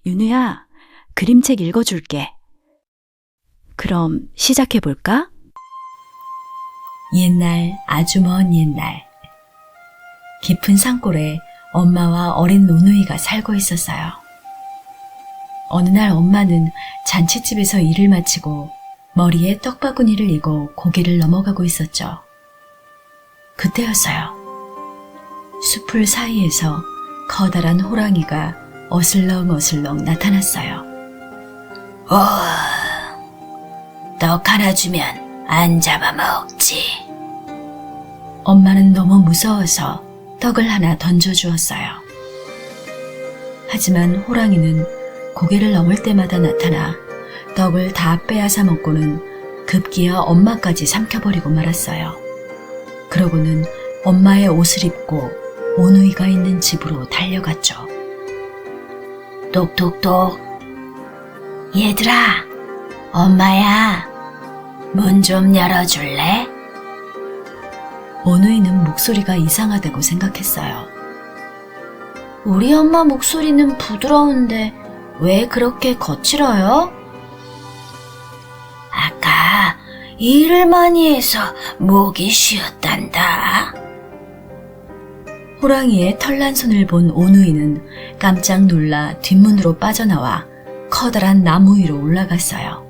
윤우야, 그림책 읽어줄게. 그럼 시작해볼까? 옛날, 아주 먼 옛날. 깊은 산골에 엄마와 어린 노누이가 살고 있었어요. 어느 날 엄마는 잔칫집에서 일을 마치고 머리에 떡바구니를 이고 고개를 넘어가고 있었죠. 그때였어요. 숲풀 사이에서 커다란 호랑이가 어슬렁어슬렁 나타났어요. 떡 하나 주면 안 잡아먹지. 엄마는 너무 무서워서 떡을 하나 던져주었어요. 하지만 호랑이는 고개를 넘을 때마다 나타나 떡을 다 빼앗아 먹고는 급기야 엄마까지 삼켜버리고 말았어요. 그러고는 엄마의 옷을 입고 오누이가 있는 집으로 달려갔죠. 똑똑똑. 얘들아, 엄마야. 문 좀 열어줄래? 오누이는 목소리가 이상하다고 생각했어요. 우리 엄마 목소리는 부드러운데 왜 그렇게 거칠어요? 아까 일을 많이 해서 목이 쉬었단다. 호랑이의 털난 손을 본 오누이는 깜짝 놀라 뒷문으로 빠져나와 커다란 나무 위로 올라갔어요.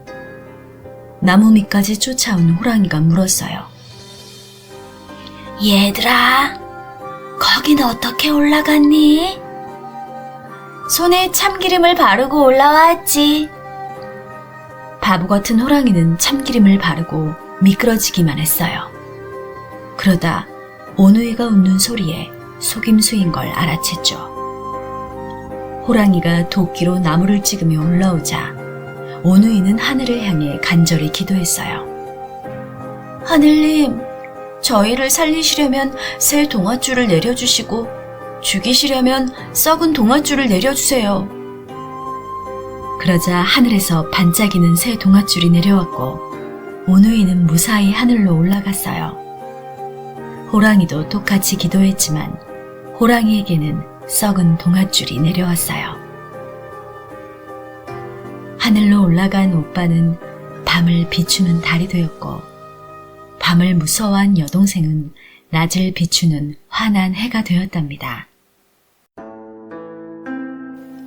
나무 밑까지 쫓아온 호랑이가 물었어요. 얘들아, 거긴 어떻게 올라갔니? 손에 참기름을 바르고 올라왔지. 바보 같은 호랑이는 참기름을 바르고 미끄러지기만 했어요. 그러다 오누이가 웃는 소리에 속임수인 걸 알아챘죠. 호랑이가 도끼로 나무를 찍으며 올라오자 오누이는 하늘을 향해 간절히 기도했어요. 하늘님, 저희를 살리시려면 새 동아줄을 내려주시고 죽이시려면 썩은 동아줄을 내려주세요. 그러자 하늘에서 반짝이는 새 동아줄이 내려왔고 오누이는 무사히 하늘로 올라갔어요. 호랑이도 똑같이 기도했지만 호랑이에게는 썩은 동아줄이 내려왔어요. 하늘로 올라간 오빠는 밤을 비추는 달이 되었고 밤을 무서워한 여동생은 낮을 비추는 환한 해가 되었답니다.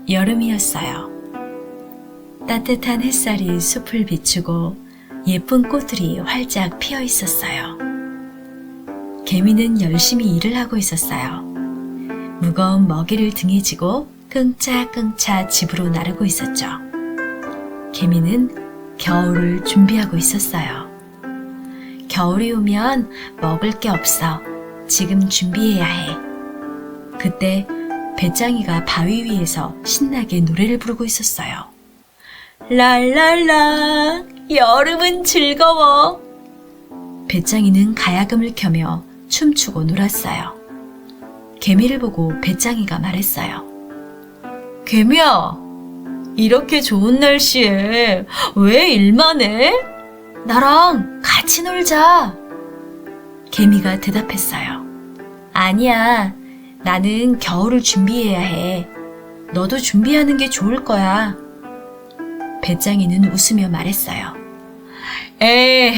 여름이었어요. 따뜻한 햇살이 숲을 비추고 예쁜 꽃들이 활짝 피어 있었어요. 개미는 열심히 일을 하고 있었어요. 무거운 먹이를 등에 지고 끙차끙차 집으로 나르고 있었죠. 개미는 겨울을 준비하고 있었어요. 겨울이 오면 먹을 게 없어. 지금 준비해야 해. 그때 배짱이가 바위 위에서 신나게 노래를 부르고 있었어요. 랄랄라, 여름은 즐거워. 배짱이는 가야금을 켜며 춤추고 놀았어요. 개미를 보고 배짱이가 말했어요. 개미야, 이렇게 좋은 날씨에 왜 일만 해? 나랑 같이 놀자. 개미가 대답했어요. 아니야, 나는 겨울을 준비해야 해. 너도 준비하는 게 좋을 거야. 배짱이는 웃으며 말했어요. 에이,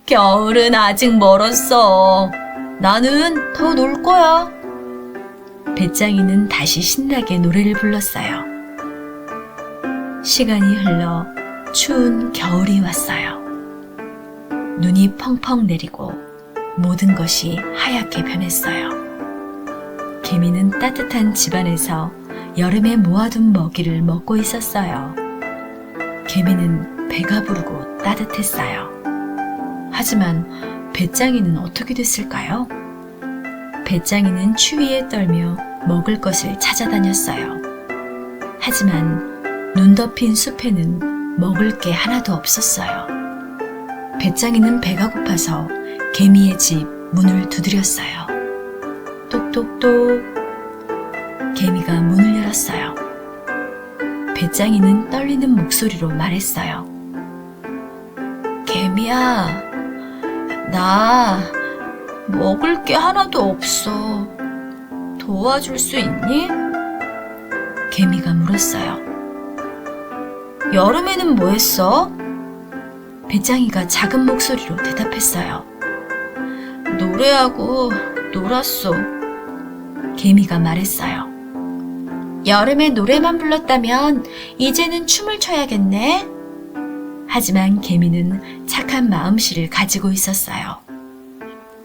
겨울은 아직 멀었어. 나는 더 놀 거야. 배짱이는 다시 신나게 노래를 불렀어요. 시간이 흘러 추운 겨울이 왔어요. 눈이 펑펑 내리고 모든 것이 하얗게 변했어요. 개미는 따뜻한 집안에서 여름에 모아둔 먹이를 먹고 있었어요. 개미는 배가 부르고 따뜻했어요. 하지만 배짱이는 어떻게 됐을까요? 배짱이는 추위에 떨며 먹을 것을 찾아다녔어요. 하지만 눈 덮인 숲에는 먹을 게 하나도 없었어요. 배짱이는 배가 고파서 개미의 집 문을 두드렸어요. 똑똑똑. 개미가 문을 열었어요. 배짱이는 떨리는 목소리로 말했어요. 개미야, 나 먹을 게 하나도 없어. 도와줄 수 있니? 개미가 물었어요. 여름에는 뭐 했어? 배짱이가 작은 목소리로 대답했어요. 노래하고 놀았어. 개미가 말했어요. 여름에 노래만 불렀다면 이제는 춤을 춰야겠네. 하지만 개미는 착한 마음씨를 가지고 있었어요.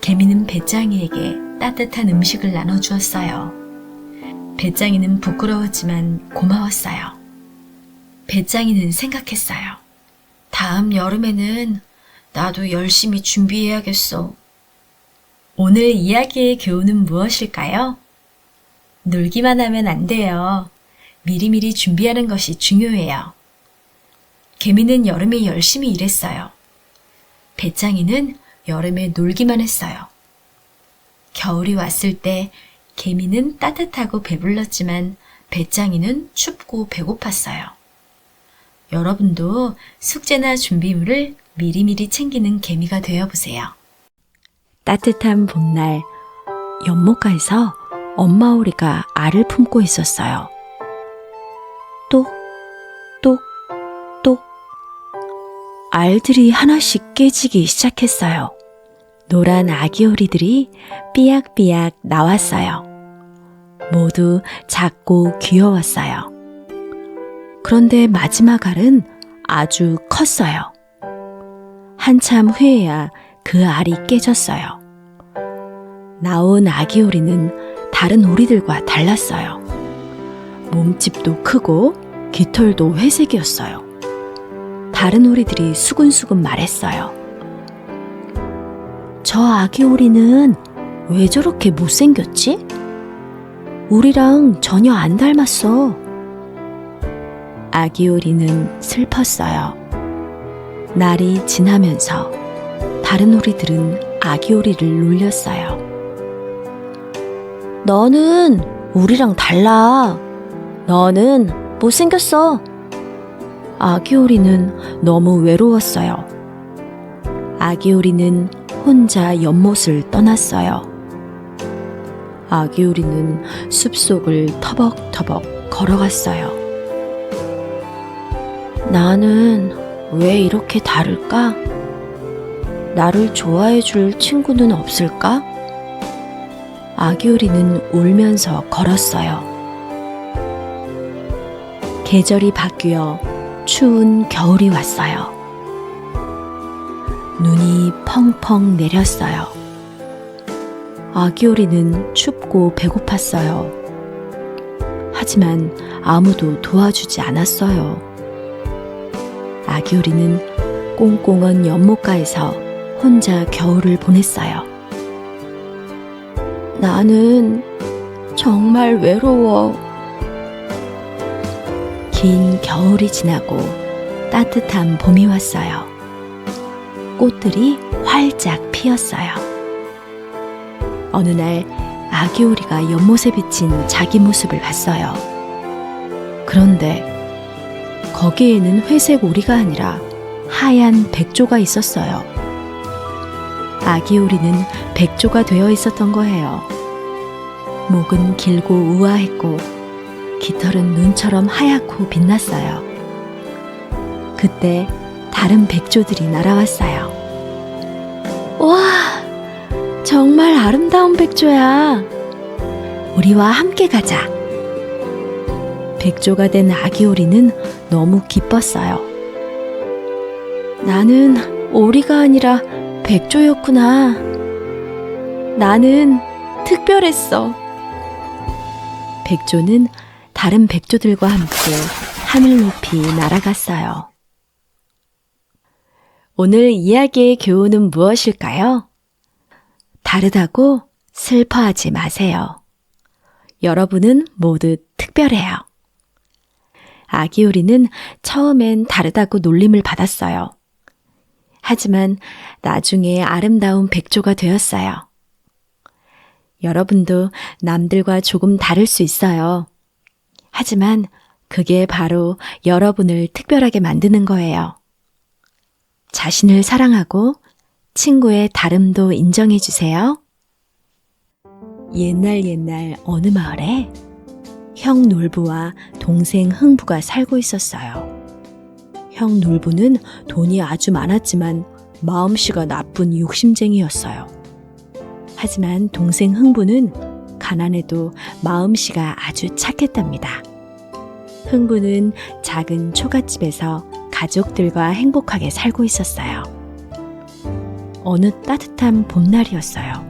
개미는 배짱이에게 따뜻한 음식을 나눠주었어요. 배짱이는 부끄러웠지만 고마웠어요. 배짱이는 생각했어요. 다음 여름에는 나도 열심히 준비해야겠어. 오늘 이야기의 교훈은 무엇일까요? 놀기만 하면 안 돼요. 미리미리 준비하는 것이 중요해요. 개미는 여름에 열심히 일했어요. 배짱이는 여름에 놀기만 했어요. 겨울이 왔을 때 개미는 따뜻하고 배불렀지만 배짱이는 춥고 배고팠어요. 여러분도 숙제나 준비물을 미리미리 챙기는 개미가 되어보세요. 따뜻한 봄날, 연못가에서 엄마 오리가 알을 품고 있었어요. 똑, 똑, 똑. 알들이 하나씩 깨지기 시작했어요. 노란 아기 오리들이 삐약삐약 나왔어요. 모두 작고 귀여웠어요. 그런데 마지막 알은 아주 컸어요. 한참 후에야 그 알이 깨졌어요. 나온 아기 오리는 다른 오리들과 달랐어요. 몸집도 크고 깃털도 회색이었어요. 다른 오리들이 수근수근 말했어요. 저 아기 오리는 왜 저렇게 못생겼지? 우리랑 전혀 안 닮았어. 아기 오리는 슬펐어요. 날이 지나면서 다른 오리들은 아기 오리를 놀렸어요. 너는 우리랑 달라. 너는 못생겼어. 아기 오리는 너무 외로웠어요. 아기 오리는 혼자 연못을 떠났어요. 아기 오리는 숲속을 터벅터벅 걸어갔어요. 나는 왜 이렇게 다를까? 나를 좋아해 줄 친구는 없을까? 아기 오리는 울면서 걸었어요. 계절이 바뀌어 추운 겨울이 왔어요. 눈이 펑펑 내렸어요. 아기 오리는 춥고 배고팠어요. 하지만 아무도 도와주지 않았어요. 아기 오리는 꽁꽁한 연못가에서 혼자 겨울을 보냈어요. 나는 정말 외로워. 긴 겨울이 지나고 따뜻한 봄이 왔어요. 꽃들이 활짝 피었어요. 어느 날 아기 오리가 연못에 비친 자기 모습을 봤어요. 그런데 거기에는 회색 오리가 아니라 하얀 백조가 있었어요. 아기 오리는 백조가 되어 있었던 거예요. 목은 길고 우아했고 깃털은 눈처럼 하얗고 빛났어요. 그때 다른 백조들이 날아왔어요. 와, 정말 아름다운 백조야. 우리와 함께 가자. 백조가 된 아기 오리는 너무 기뻤어요. 나는 오리가 아니라 백조였구나. 나는 특별했어. 백조는 다른 백조들과 함께 하늘 높이 날아갔어요. 오늘 이야기의 교훈은 무엇일까요? 다르다고 슬퍼하지 마세요. 여러분은 모두 특별해요. 아기 오리는 처음엔 다르다고 놀림을 받았어요. 하지만 나중에 아름다운 백조가 되었어요. 여러분도 남들과 조금 다를 수 있어요. 하지만 그게 바로 여러분을 특별하게 만드는 거예요. 자신을 사랑하고 친구의 다름도 인정해 주세요. 옛날 어느 마을에 형 놀부와 동생 흥부가 살고 있었어요. 형 놀부는 돈이 아주 많았지만 마음씨가 나쁜 욕심쟁이였어요. 하지만 동생 흥부는 가난해도 마음씨가 아주 착했답니다. 흥부는 작은 초가집에서 가족들과 행복하게 살고 있었어요. 어느 따뜻한 봄날이었어요.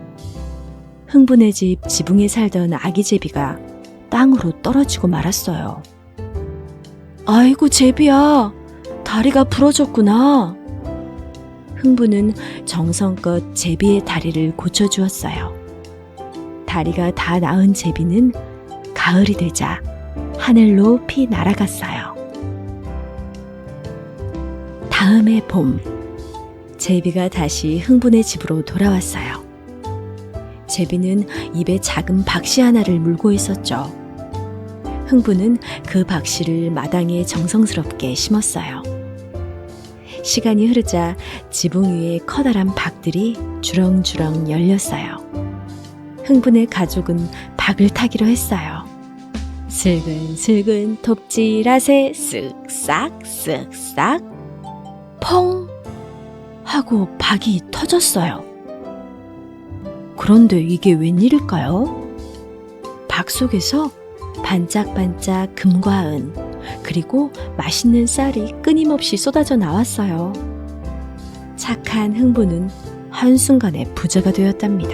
흥부네 집 지붕에 살던 아기 제비가 땅으로 떨어지고 말았어요. 아이고 제비야, 다리가 부러졌구나. 흥부는 정성껏 제비의 다리를 고쳐주었어요. 다리가 다 나은 제비는 가을이 되자 하늘 높이 날아갔어요. 다음해 봄, 제비가 다시 흥부네 집으로 돌아왔어요. 제비는 입에 작은 박씨 하나를 물고 있었죠. 흥부는 그 박씨를 마당에 정성스럽게 심었어요. 시간이 흐르자 지붕 위에 커다란 박들이 주렁주렁 열렸어요. 흥부네 가족은 박을 타기로 했어요. 슬근슬근 톱질하세 쓱싹 쓱싹 펑 하고 박이 터졌어요. 그런데 이게 웬일일까요? 박 속에서 반짝반짝 금과 은, 그리고 맛있는 쌀이 끊임없이 쏟아져 나왔어요. 착한 흥부는 한순간에 부자가 되었답니다.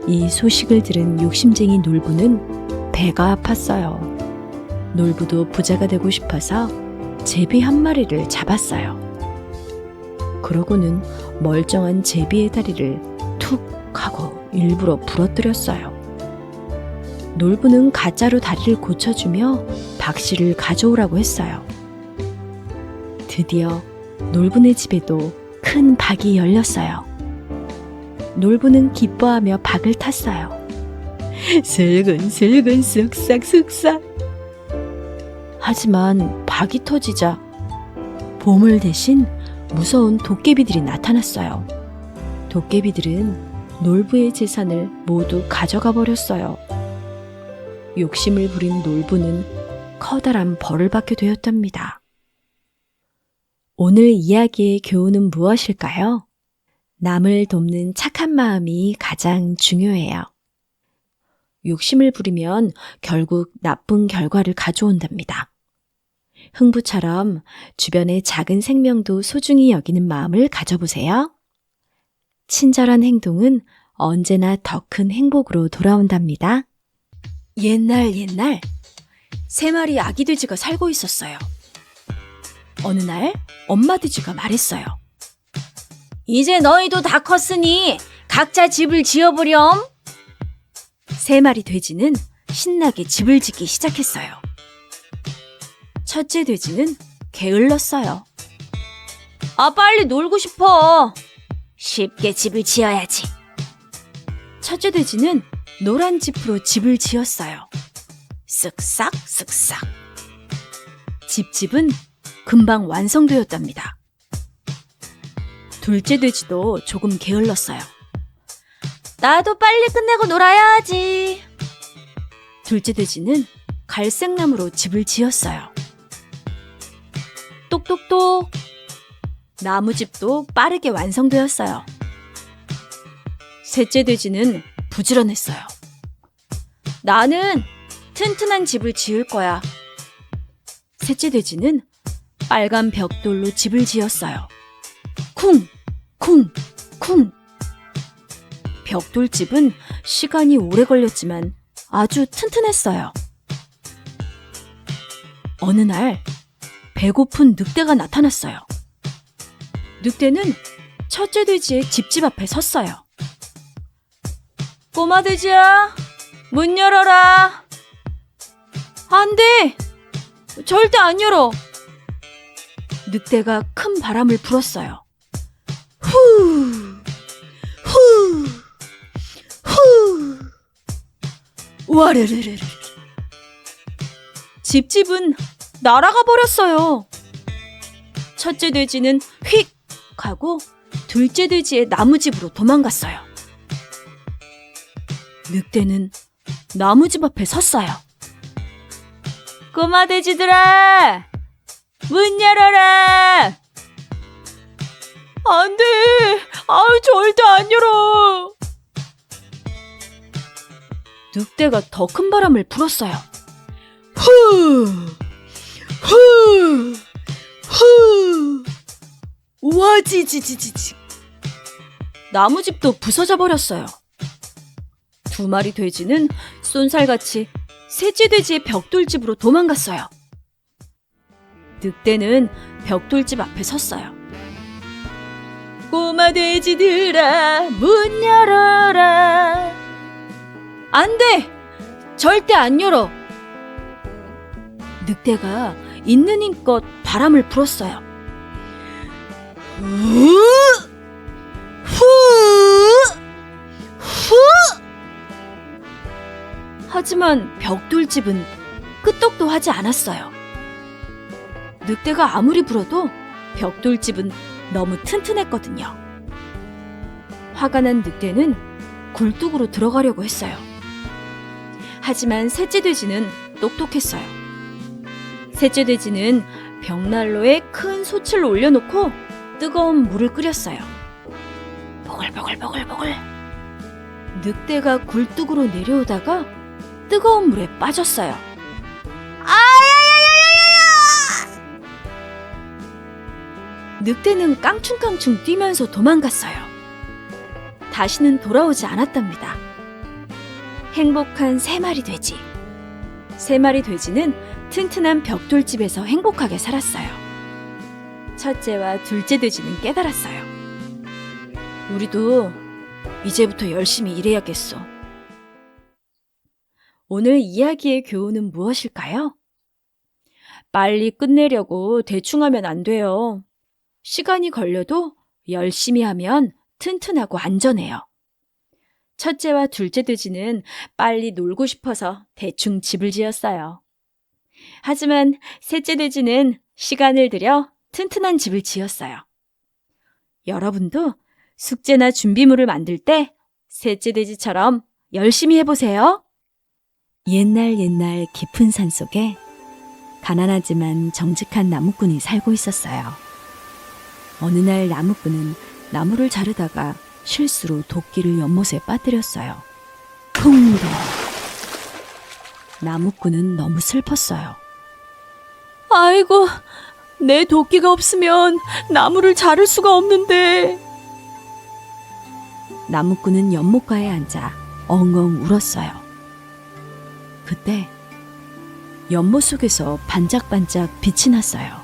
이 소식을 들은 욕심쟁이 놀부는 배가 아팠어요. 놀부도 부자가 되고 싶어서 제비 한 마리를 잡았어요. 그러고는 멀쩡한 제비의 다리를 툭 하고 일부러 부러뜨렸어요. 놀부는 가짜로 다리를 고쳐주며 박씨를 가져오라고 했어요. 드디어 놀부네 집에도 큰 박이 열렸어요. 놀부는 기뻐하며 박을 탔어요. 슬근슬근 쓱싹쓱싹. 하지만 박이 터지자 보물 대신 무서운 도깨비들이 나타났어요. 도깨비들은 놀부의 재산을 모두 가져가 버렸어요. 욕심을 부린 놀부는 커다란 벌을 받게 되었답니다. 오늘 이야기의 교훈은 무엇일까요? 남을 돕는 착한 마음이 가장 중요해요. 욕심을 부리면 결국 나쁜 결과를 가져온답니다. 흥부처럼 주변의 작은 생명도 소중히 여기는 마음을 가져보세요. 친절한 행동은 언제나 더 큰 행복으로 돌아온답니다. 옛날 3마리 아기 돼지가 살고 있었어요. 어느 날 엄마 돼지가 말했어요. 이제 너희도 다 컸으니 각자 집을 지어보렴. 3마리 돼지는 신나게 집을 짓기 시작했어요. 첫째 돼지는 게을렀어요. 아, 빨리 놀고 싶어. 쉽게 집을 지어야지. 첫째 돼지는 노란 짚으로 집을 지었어요. 쓱싹 쓱싹. 집은 금방 완성되었답니다. 둘째 돼지도 조금 게을렀어요. 나도 빨리 끝내고 놀아야 하지. 둘째 돼지는 갈색나무로 집을 지었어요. 똑똑똑. 나무집도 빠르게 완성되었어요. 셋째 돼지는 부지런했어요. 나는 튼튼한 집을 지을 거야. 셋째 돼지는 빨간 벽돌로 집을 지었어요. 쿵! 쿵! 쿵! 벽돌집은 시간이 오래 걸렸지만 아주 튼튼했어요. 어느 날 배고픈 늑대가 나타났어요. 늑대는 첫째 돼지의 집집 앞에 섰어요. 꼬마 돼지야, 문 열어라. 안 돼! 절대 안 열어! 늑대가 큰 바람을 불었어요. 후! 후! 후! 와르르르르. 집집은 날아가 버렸어요. 첫째 돼지는 휙 하고 둘째 돼지의 나무집으로 도망갔어요. 늑대는 나무집 앞에 섰어요. 꼬마 돼지들아, 문 열어라! 안 돼! 절대 안 열어! 늑대가 더 큰 바람을 불었어요. 후! 후! 후! 와지지지지지. 나무집도 부서져 버렸어요. 두 마리 돼지는 쏜살같이 셋째 돼지의 벽돌집으로 도망갔어요. 늑대는 벽돌집 앞에 섰어요. 꼬마 돼지들아, 문 열어라. 안 돼! 절대 안 열어! 늑대가 있는 힘껏 바람을 불었어요. 후! 후! 후! 하지만 벽돌집은 끄떡도 하지 않았어요. 늑대가 아무리 불어도 벽돌집은 너무 튼튼했거든요. 화가 난 늑대는 굴뚝으로 들어가려고 했어요. 하지만 셋째 돼지는 똑똑했어요. 셋째 돼지는 벽난로에 큰 솥을 올려놓고 뜨거운 물을 끓였어요. 보글보글보글보글. 늑대가 굴뚝으로 내려오다가 뜨거운 물에 빠졌어요. 늑대는 깡충깡충 뛰면서 도망갔어요. 다시는 돌아오지 않았답니다. 행복한 세 마리 돼지. 세 마리 돼지는 튼튼한 벽돌집에서 행복하게 살았어요. 첫째와 둘째 돼지는 깨달았어요. 우리도 이제부터 열심히 일해야겠어. 오늘 이야기의 교훈은 무엇일까요? 빨리 끝내려고 대충 하면 안 돼요. 시간이 걸려도 열심히 하면 튼튼하고 안전해요. 첫째와 둘째 돼지는 빨리 놀고 싶어서 대충 집을 지었어요. 하지만 셋째 돼지는 시간을 들여 튼튼한 집을 지었어요. 여러분도 숙제나 준비물을 만들 때 셋째 돼지처럼 열심히 해보세요. 옛날 깊은 산 속에 가난하지만 정직한 나무꾼이 살고 있었어요. 어느 날 나무꾼은 나무를 자르다가 실수로 도끼를 연못에 빠뜨렸어요. 풍덩! 나무꾼은 너무 슬펐어요. 아이고, 내 도끼가 없으면 나무를 자를 수가 없는데. 나무꾼은 연못가에 앉아 엉엉 울었어요. 그때 연못 속에서 반짝반짝 빛이 났어요.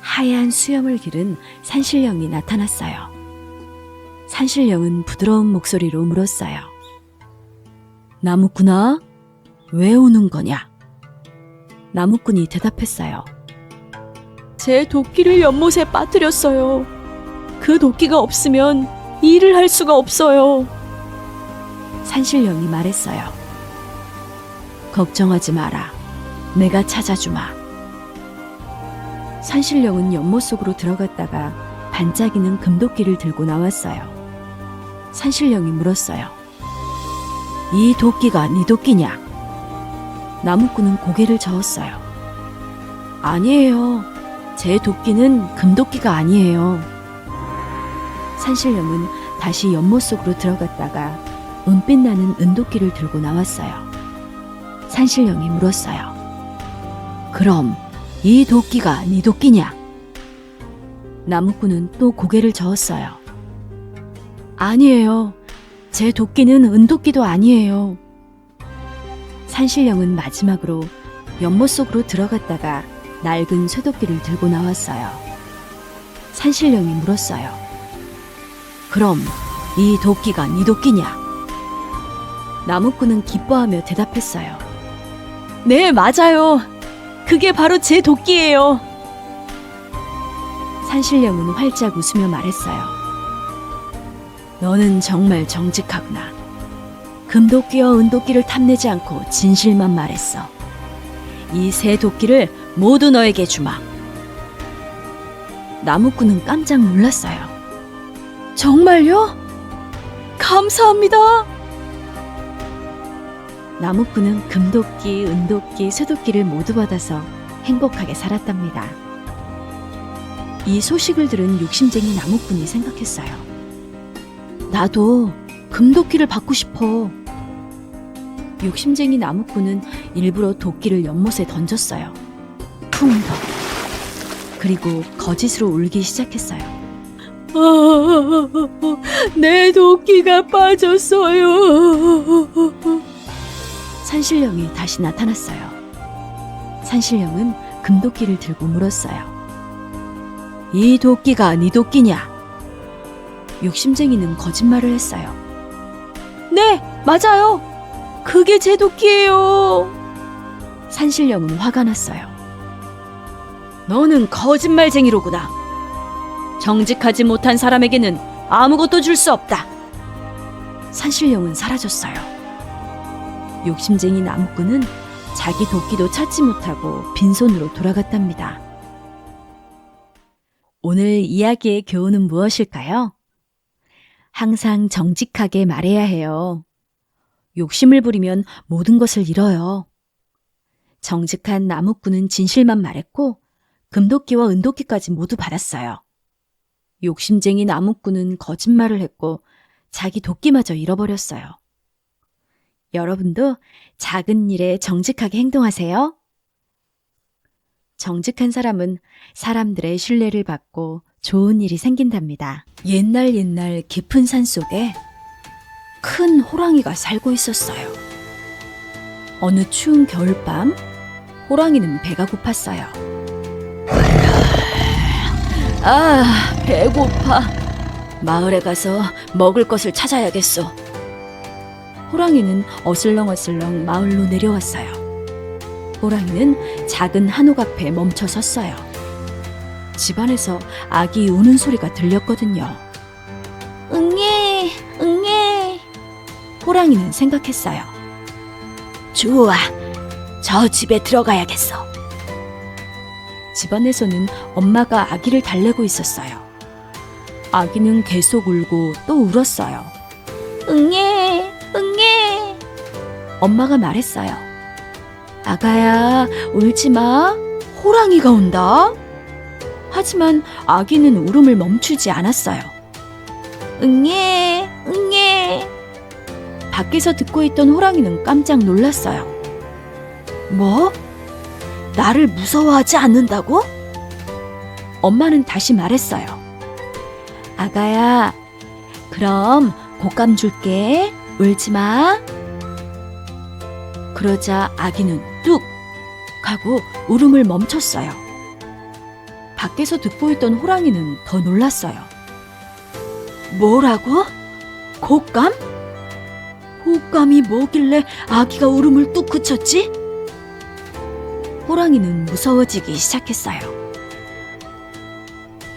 하얀 수염을 기른 산신령이 나타났어요. 산신령은 부드러운 목소리로 물었어요. 나무꾼아, 왜 우는 거냐? 나무꾼이 대답했어요. 제 도끼를 연못에 빠뜨렸어요. 그 도끼가 없으면 일을 할 수가 없어요. 산신령이 말했어요. 걱정하지 마라. 내가 찾아주마. 산신령은 연못 속으로 들어갔다가 반짝이는 금도끼를 들고 나왔어요. 산신령이 물었어요. 이 도끼가 네 도끼냐? 나무꾼은 고개를 저었어요. 아니에요. 제 도끼는 금도끼가 아니에요. 산신령은 다시 연못 속으로 들어갔다가 은빛 나는 은도끼를 들고 나왔어요. 산신령이 물었어요. 그럼 이 도끼가 네 도끼냐? 나무꾼은 또 고개를 저었어요. 아니에요. 제 도끼는 은도끼도 아니에요. 산신령은 마지막으로 연못 속으로 들어갔다가 낡은 쇠도끼를 들고 나왔어요. 산신령이 물었어요. 그럼 이 도끼가 네 도끼냐? 나무꾼은 기뻐하며 대답했어요. 네, 맞아요. 그게 바로 제 도끼예요. 산신령은 활짝 웃으며 말했어요. 너는 정말 정직하구나. 금도끼와 은도끼를 탐내지 않고 진실만 말했어. 이 세 도끼를 모두 너에게 주마. 나무꾼은 깜짝 놀랐어요. 정말요? 감사합니다. 나무꾼은 금도끼, 은도끼, 쇠도끼를 모두 받아서 행복하게 살았답니다. 이 소식을 들은 욕심쟁이 나무꾼이 생각했어요. 나도 금도끼를 받고 싶어. 욕심쟁이 나무꾼은 일부러 도끼를 연못에 던졌어요. 쿵덕. 그리고 거짓으로 울기 시작했어요. 내 도끼가 빠졌어요. 산신령이 다시 나타났어요. 산신령은 금도끼를 들고 물었어요. 이 도끼가 네 도끼냐? 욕심쟁이는 거짓말을 했어요. 네, 맞아요. 그게 제 도끼예요. 산신령은 화가 났어요. 너는 거짓말쟁이로구나. 정직하지 못한 사람에게는 아무것도 줄 수 없다. 산신령은 사라졌어요. 욕심쟁이 나무꾼은 자기 도끼도 찾지 못하고 빈손으로 돌아갔답니다. 오늘 이야기의 교훈은 무엇일까요? 항상 정직하게 말해야 해요. 욕심을 부리면 모든 것을 잃어요. 정직한 나무꾼은 진실만 말했고 금도끼와 은도끼까지 모두 받았어요. 욕심쟁이 나무꾼은 거짓말을 했고 자기 도끼마저 잃어버렸어요. 여러분도 작은 일에 정직하게 행동하세요. 정직한 사람은 사람들의 신뢰를 받고 좋은 일이 생긴답니다. 옛날 깊은 산 속에 큰 호랑이가 살고 있었어요. 어느 추운 겨울밤, 호랑이는 배가 고팠어요. 배고파. 마을에 가서 먹을 것을 찾아야겠어. 호랑이는 어슬렁어슬렁 마을로 내려왔어요. 호랑이는 작은 한옥 앞에 멈춰 섰어요. 집안에서 아기 우는 소리가 들렸거든요. 응애, 응애. 호랑이는 생각했어요. 좋아, 저 집에 들어가야겠어. 집안에서는 엄마가 아기를 달래고 있었어요. 아기는 계속 울고 또 울었어요. 응애, 응애. 엄마가 말했어요. 아가야, 울지 마. 호랑이가 온다. 하지만 아기는 울음을 멈추지 않았어요. 응애, 응애. 밖에서 듣고 있던 호랑이는 깜짝 놀랐어요. 뭐? 나를 무서워하지 않는다고? 엄마는 다시 말했어요. 아가야, 그럼 곶감 줄게. 울지 마. 그러자 아기는 뚝 하고 울음을 멈췄어요. 밖에서 듣고 있던 호랑이는 더 놀랐어요. 뭐라고? 곶감? 곶감이 뭐길래 아기가 울음을 뚝 그쳤지? 호랑이는 무서워지기 시작했어요.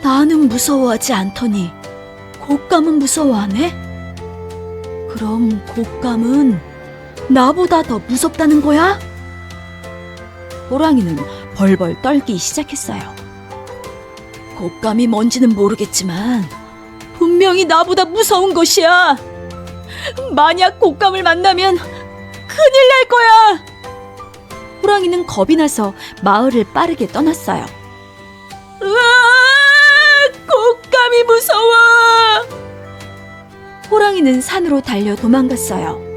나는 무서워하지 않더니 곶감은 무서워하네? 그럼 곶감은 나보다 더 무섭다는 거야? 호랑이는 벌벌 떨기 시작했어요. 곶감이 뭔지는 모르겠지만 분명히 나보다 무서운 것이야. 만약 곶감을 만나면 큰일 날 거야. 호랑이는 겁이 나서 마을을 빠르게 떠났어요. 으아! 곶감이 무서워! 호랑이는 산으로 달려 도망갔어요.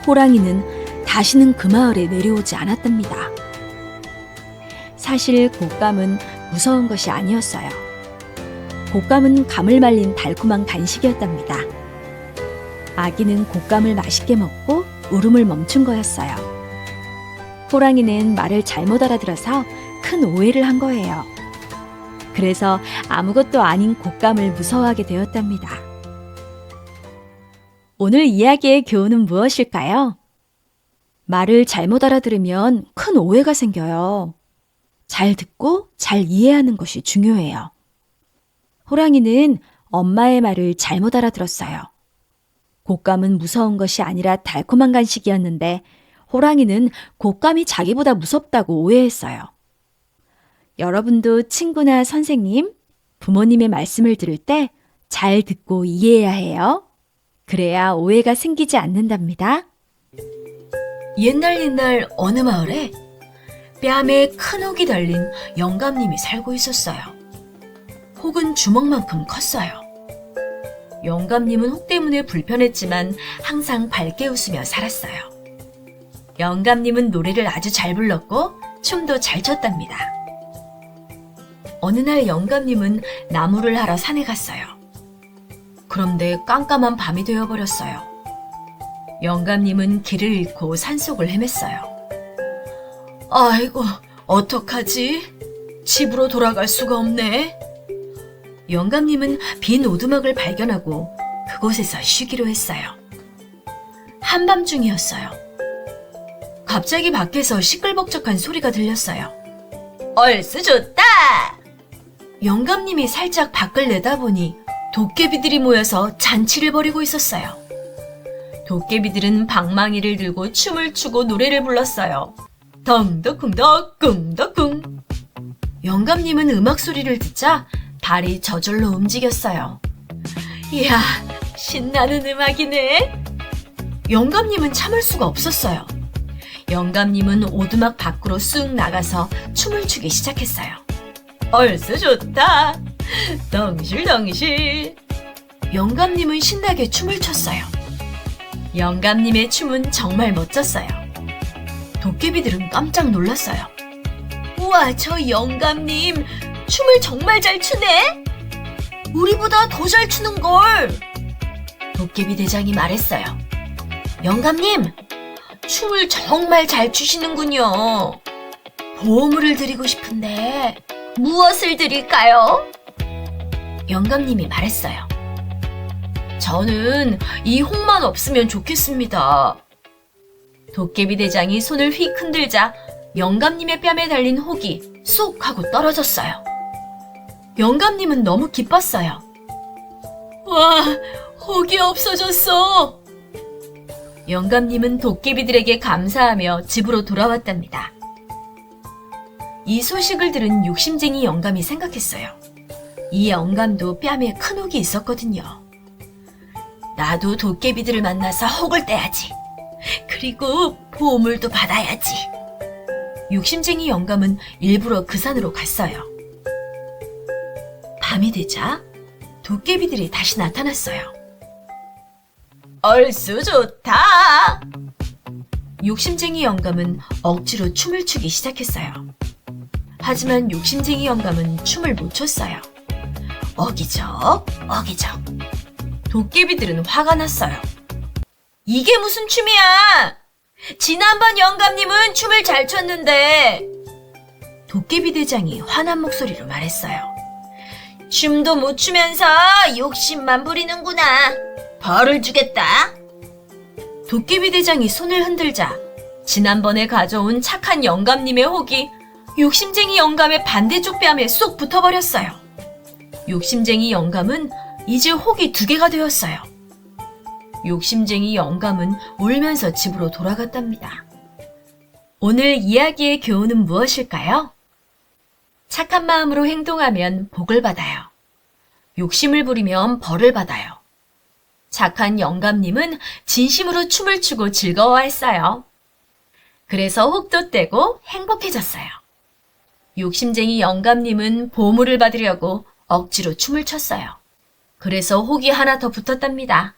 호랑이는 다시는 그 마을에 내려오지 않았답니다. 사실 곶감은 무서운 것이 아니었어요. 곶감은 감을 말린 달콤한 간식이었답니다. 아기는 곶감을 맛있게 먹고 울음을 멈춘 거였어요. 호랑이는 말을 잘못 알아들어서 큰 오해를 한 거예요. 그래서 아무것도 아닌 곶감을 무서워하게 되었답니다. 오늘 이야기의 교훈은 무엇일까요? 말을 잘못 알아들으면 큰 오해가 생겨요. 잘 듣고 잘 이해하는 것이 중요해요. 호랑이는 엄마의 말을 잘못 알아들었어요. 곶감은 무서운 것이 아니라 달콤한 간식이었는데 호랑이는 곶감이 자기보다 무섭다고 오해했어요. 여러분도 친구나 선생님, 부모님의 말씀을 들을 때 잘 듣고 이해해야 해요. 그래야 오해가 생기지 않는답니다. 옛날 어느 마을에 뺨에 큰 혹이 달린 영감님이 살고 있었어요. 혹은 주먹만큼 컸어요. 영감님은 혹 때문에 불편했지만 항상 밝게 웃으며 살았어요. 영감님은 노래를 아주 잘 불렀고 춤도 잘 췄답니다. 어느 날 영감님은 나무를 하러 산에 갔어요. 그런데 깜깜한 밤이 되어버렸어요. 영감님은 길을 잃고 산속을 헤맸어요. 아이고, 어떡하지? 집으로 돌아갈 수가 없네. 영감님은 빈 오두막을 발견하고 그곳에서 쉬기로 했어요. 한밤중이었어요. 갑자기 밖에서 시끌벅적한 소리가 들렸어요. 얼쑤 좋다! 영감님이 살짝 밖을 내다보니 도깨비들이 모여서 잔치를 벌이고 있었어요. 도깨비들은 방망이를 들고 춤을 추고 노래를 불렀어요. 덩덕쿵덕 쿵덕쿵. 영감님은 음악 소리를 듣자 발이 저절로 움직였어요. 이야, 신나는 음악이네. 영감님은 참을 수가 없었어요. 영감님은 오두막 밖으로 쑥 나가서 춤을 추기 시작했어요. 얼쑤 좋다. 덩실덩실. 영감님은 신나게 춤을 췄어요. 영감님의 춤은 정말 멋졌어요. 도깨비들은 깜짝 놀랐어요. 우와, 저 영감님 춤을 정말 잘 추네? 우리보다 더 잘 추는걸. 도깨비 대장이 말했어요. 영감님, 춤을 정말 잘 추시는군요. 보물을 드리고 싶은데 무엇을 드릴까요? 영감님이 말했어요. 저는 이 혹만 없으면 좋겠습니다. 도깨비 대장이 손을 휙 흔들자 영감님의 뺨에 달린 혹이 쏙 하고 떨어졌어요. 영감님은 너무 기뻤어요. 와, 혹이 없어졌어. 영감님은 도깨비들에게 감사하며 집으로 돌아왔답니다. 이 소식을 들은 욕심쟁이 영감이 생각했어요. 이 영감도 뺨에 큰 혹이 있었거든요. 나도 도깨비들을 만나서 혹을 떼야지. 그리고 보물도 받아야지. 욕심쟁이 영감은 일부러 그 산으로 갔어요. 밤이 되자 도깨비들이 다시 나타났어요. 얼쑤 좋다. 욕심쟁이 영감은 억지로 춤을 추기 시작했어요. 하지만 욕심쟁이 영감은 춤을 못 췄어요. 어기적, 어기적. 도깨비들은 화가 났어요. 이게 무슨 춤이야? 지난번 영감님은 춤을 잘 췄는데. 도깨비 대장이 화난 목소리로 말했어요. 춤도 못 추면서 욕심만 부리는구나. 벌을 주겠다. 도깨비 대장이 손을 흔들자 지난번에 가져온 착한 영감님의 혹이 욕심쟁이 영감의 반대쪽 뺨에 쏙 붙어버렸어요. 욕심쟁이 영감은 이제 혹이 2개가 되었어요. 욕심쟁이 영감은 울면서 집으로 돌아갔답니다. 오늘 이야기의 교훈은 무엇일까요? 착한 마음으로 행동하면 복을 받아요. 욕심을 부리면 벌을 받아요. 착한 영감님은 진심으로 춤을 추고 즐거워했어요. 그래서 혹도 떼고 행복해졌어요. 욕심쟁이 영감님은 보물을 받으려고 억지로 춤을 췄어요. 그래서 혹이 하나 더 붙었답니다.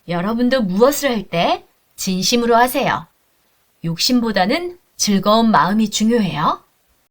여러분도 무엇을 할 때 진심으로 하세요. 욕심보다는 즐거운 마음이 중요해요.